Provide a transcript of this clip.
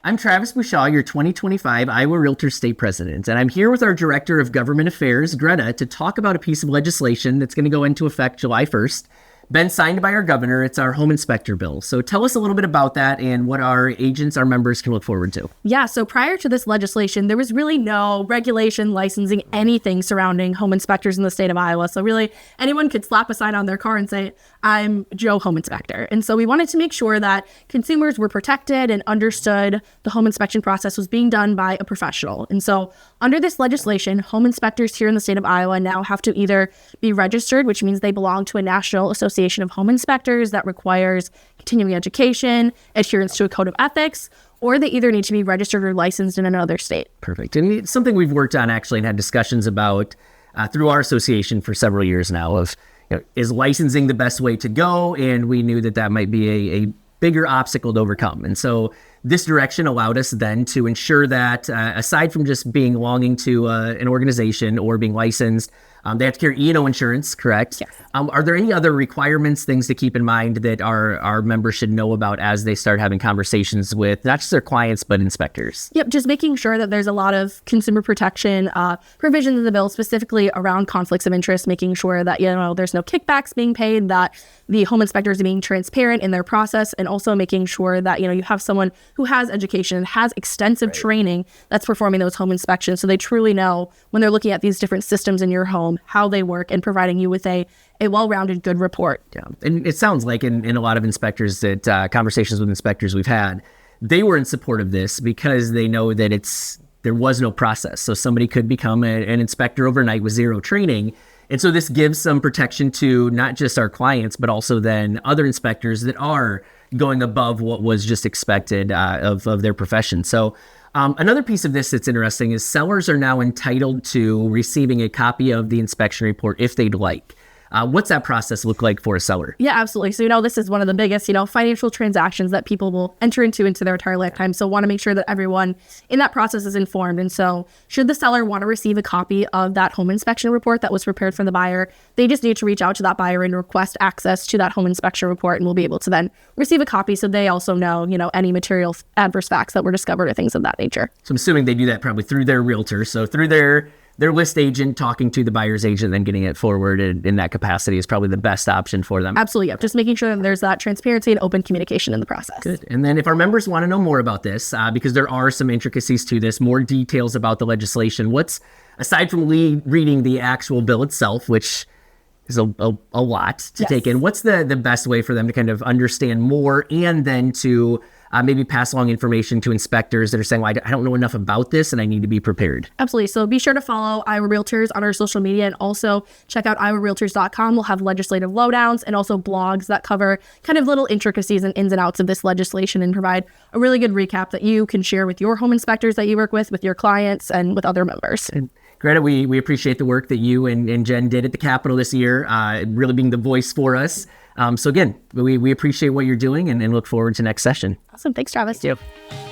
I'm Travis Bushaw, your 2025 Iowa Realtors State President, and I'm here with our Director of Government Affairs, Greta, to talk about a piece of legislation that's going to go into effect July 1st. Been signed by our governor. It's our home inspector bill. So tell us a little bit about that and what our agents, our members can look forward to. Yeah, so prior to this legislation, there was really no regulation, licensing, anything surrounding home inspectors in the state of Iowa. So really, anyone could slap a sign on their car and say, I'm Joe Home Inspector. And so we wanted to make sure that consumers were protected and understood the home inspection process was being done by a professional. And so under this legislation, home inspectors here in the state of Iowa now have to either be registered, which means they belong to a national association of home inspectors that requires continuing education, adherence to a code of ethics, or they either need to be registered or licensed in another state. Perfect. And it's something we've worked on actually and had discussions about through our association for several years now of, is licensing the best way to go? And we knew that that might be a bigger obstacle to overcome. And so this direction allowed us then to ensure that aside from just belonging to an organization or being licensed, they have to carry E&O insurance, correct? Yes. Are there any other requirements, things to keep in mind that our members should know about as they start having conversations with not just their clients, but inspectors? Yep, just making sure that there's a lot of consumer protection provisions in the bill, specifically around conflicts of interest, making sure that, there's no kickbacks being paid, that the home inspectors are being transparent in their process, and also making sure that, you have someone who has education, has extensive training that's performing those home inspections. So they truly know when they're looking at these different systems in your home, how they work, and providing you with a well-rounded, good report. Yeah, and it sounds like in a lot of inspectors that conversations with inspectors we've had, they were in support of this because they know that there was no process. So somebody could become an inspector overnight with zero training. And so this gives some protection to not just our clients, but also then other inspectors that are going above what was just expected of their profession. So another piece of this that's interesting is sellers are now entitled to receiving a copy of the inspection report if they'd like. What's that process look like for a seller? Yeah, absolutely. So, this is one of the biggest, financial transactions that people will enter into their entire lifetime. So want to make sure that everyone in that process is informed. And so should the seller want to receive a copy of that home inspection report that was prepared for the buyer, they just need to reach out to that buyer and request access to that home inspection report, and we'll be able to then receive a copy so they also know, any material adverse facts that were discovered or things of that nature. So I'm assuming they do that probably through their realtor. So through their list agent talking to the buyer's agent, then getting it forward in that capacity is probably the best option for them. Absolutely. Yeah. Just making sure that there's that transparency and open communication in the process. Good. And then if our members want to know more about this, because there are some intricacies to this, more details about the legislation, aside from reading the actual bill itself, which is a lot to take in, what's the best way for them to kind of understand more and then to maybe pass along information to inspectors that are saying, well, I don't know enough about this and I need to be prepared? Absolutely. So be sure to follow Iowa Realtors on our social media, and also check out iowarealtors.com. We'll have legislative lowdowns and also blogs that cover kind of little intricacies and ins and outs of this legislation and provide a really good recap that you can share with your home inspectors that you work with your clients, and with other members. And Greta, we appreciate the work that you and Jen did at the Capitol this year, really being the voice for us. So again, we appreciate what you're doing and look forward to next session. Awesome. Thanks, Travis. Thank you.